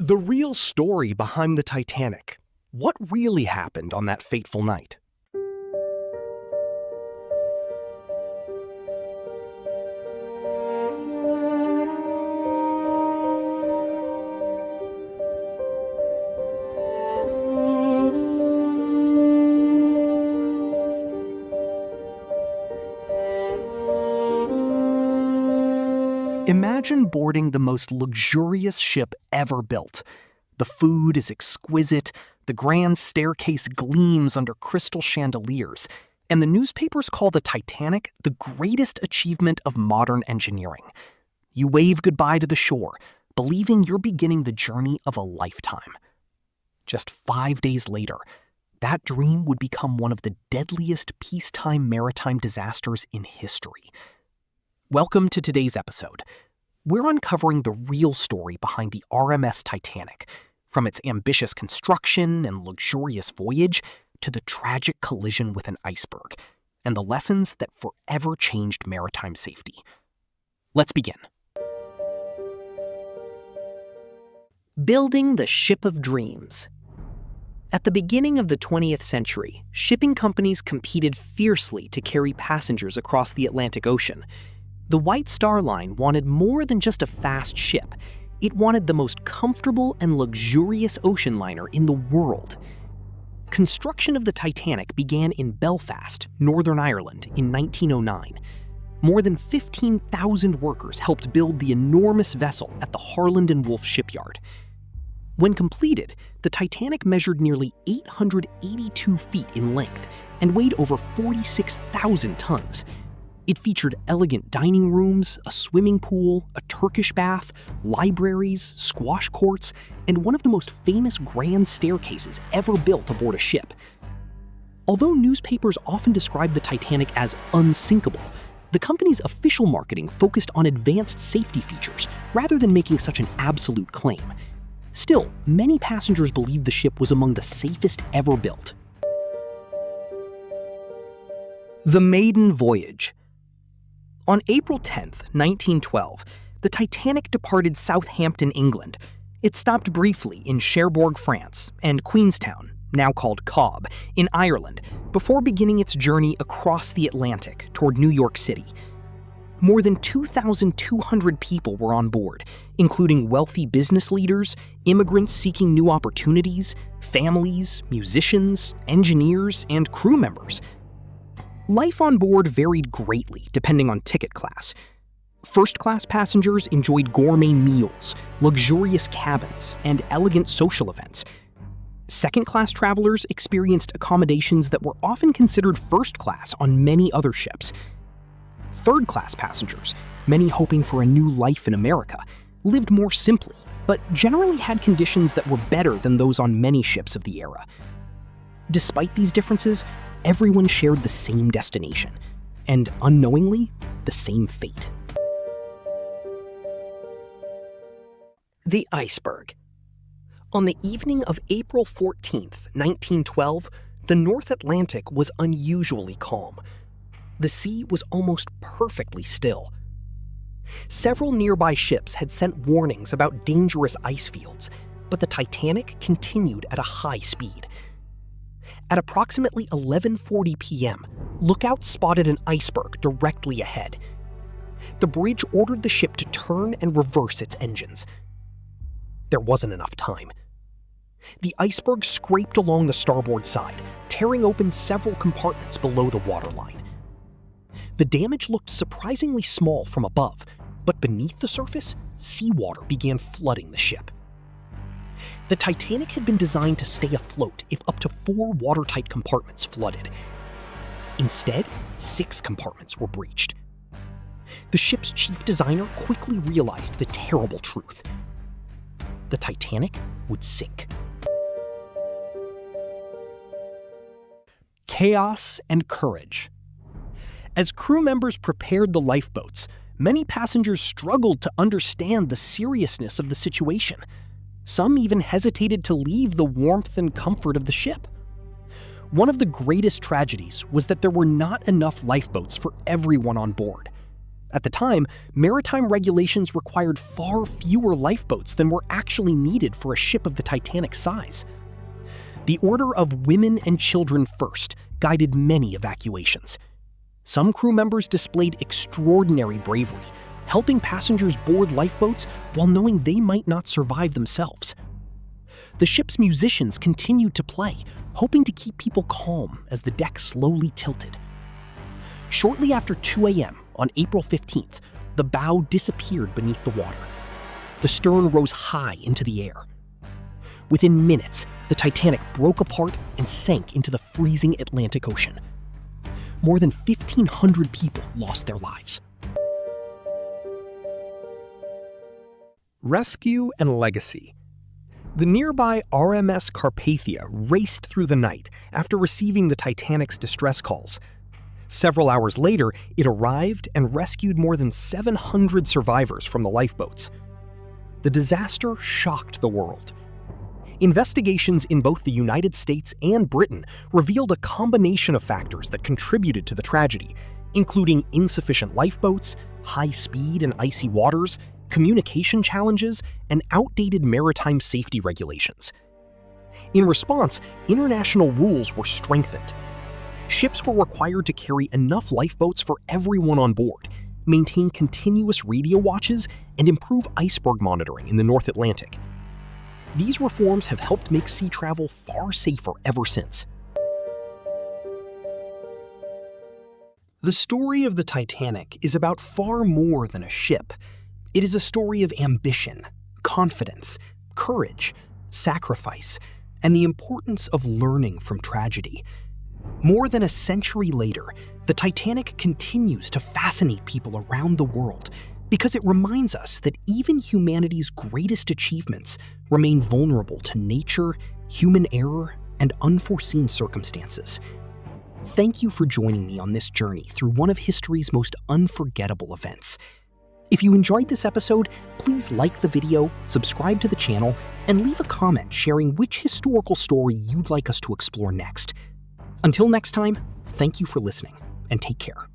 The real story behind the Titanic. What really happened on that fateful night? Imagine boarding the most luxurious ship ever built. The food is exquisite, the grand staircase gleams under crystal chandeliers, and the newspapers call the Titanic the greatest achievement of modern engineering. You wave goodbye to the shore, believing you're beginning the journey of a lifetime. Just 5 days later, that dream would become one of the deadliest peacetime maritime disasters in history. Welcome to today's episode. We're uncovering the real story behind the RMS Titanic, from its ambitious construction and luxurious voyage to the tragic collision with an iceberg, and the lessons that forever changed maritime safety. Let's begin. Building the ship of dreams. At the beginning of the 20th century, shipping companies competed fiercely to carry passengers across the Atlantic Ocean. The White Star Line wanted more than just a fast ship. It wanted the most comfortable and luxurious ocean liner in the world. Construction of the Titanic began in Belfast, Northern Ireland, in 1909. More than 15,000 workers helped build the enormous vessel at the Harland and Wolff shipyard. When completed, the Titanic measured nearly 882 feet in length and weighed over 46,000 tons. It featured elegant dining rooms, a swimming pool, a Turkish bath, libraries, squash courts, and one of the most famous grand staircases ever built aboard a ship. Although newspapers often described the Titanic as unsinkable, the company's official marketing focused on advanced safety features rather than making such an absolute claim. Still, many passengers believed the ship was among the safest ever built. The maiden voyage. On April 10, 1912, the Titanic departed Southampton, England. It stopped briefly in Cherbourg, France, and Queenstown, now called Cobb, in Ireland, before beginning its journey across the Atlantic toward New York City. More than 2,200 people were on board, including wealthy business leaders, immigrants seeking new opportunities, families, musicians, engineers, and crew members. Life on board varied greatly depending on ticket class. First-class passengers enjoyed gourmet meals, luxurious cabins, and elegant social events. Second-class travelers experienced accommodations that were often considered first class on many other ships. Third-class passengers, many hoping for a new life in America, lived more simply, but generally had conditions that were better than those on many ships of the era. Despite these differences, everyone shared the same destination, and unknowingly, the same fate. The Iceberg. On the evening of April 14, 1912, the North Atlantic was unusually calm. The sea was almost perfectly still. Several nearby ships had sent warnings about dangerous ice fields, but the Titanic continued at a high speed. At approximately 11:40 p.m., lookouts spotted an iceberg directly ahead. The bridge ordered the ship to turn and reverse its engines. There wasn't enough time. The iceberg scraped along the starboard side, tearing open several compartments below the waterline. The damage looked surprisingly small from above, but beneath the surface, seawater began flooding the ship. The Titanic had been designed to stay afloat if up to 4 watertight compartments flooded. Instead, 6 compartments were breached. The ship's chief designer quickly realized the terrible truth. The Titanic would sink. Chaos and courage. As crew members prepared the lifeboats, many passengers struggled to understand the seriousness of the situation. Some even hesitated to leave the warmth and comfort of the ship. One of the greatest tragedies was that there were not enough lifeboats for everyone on board. At the time, maritime regulations required far fewer lifeboats than were actually needed for a ship of the Titanic's size. The order of women and children first guided many evacuations. Some crew members displayed extraordinary bravery, helping passengers board lifeboats while knowing they might not survive themselves. The ship's musicians continued to play, hoping to keep people calm as the deck slowly tilted. Shortly after 2 a.m. on April 15th, the bow disappeared beneath the water. The stern rose high into the air. Within minutes, the Titanic broke apart and sank into the freezing Atlantic Ocean. More than 1,500 people lost their lives. Rescue and legacy. The nearby RMS Carpathia raced through the night after receiving the Titanic's distress calls. Several hours later, it arrived and rescued more than 700 survivors from the lifeboats. The disaster shocked the world. Investigations in both the United States and Britain revealed a combination of factors that contributed to the tragedy, including insufficient lifeboats, high speed in icy waters, communication challenges, and outdated maritime safety regulations. In response, international rules were strengthened. Ships were required to carry enough lifeboats for everyone on board, maintain continuous radio watches, and improve iceberg monitoring in the North Atlantic. These reforms have helped make sea travel far safer ever since. The story of the Titanic is about far more than a ship. It is a story of ambition, confidence, courage, sacrifice, and the importance of learning from tragedy. More than a century later, the Titanic continues to fascinate people around the world because it reminds us that even humanity's greatest achievements remain vulnerable to nature, human error, and unforeseen circumstances. Thank you for joining me on this journey through one of history's most unforgettable events. If you enjoyed this episode, please like the video, subscribe to the channel, and leave a comment sharing which historical story you'd like us to explore next. Until next time, thank you for listening, and take care.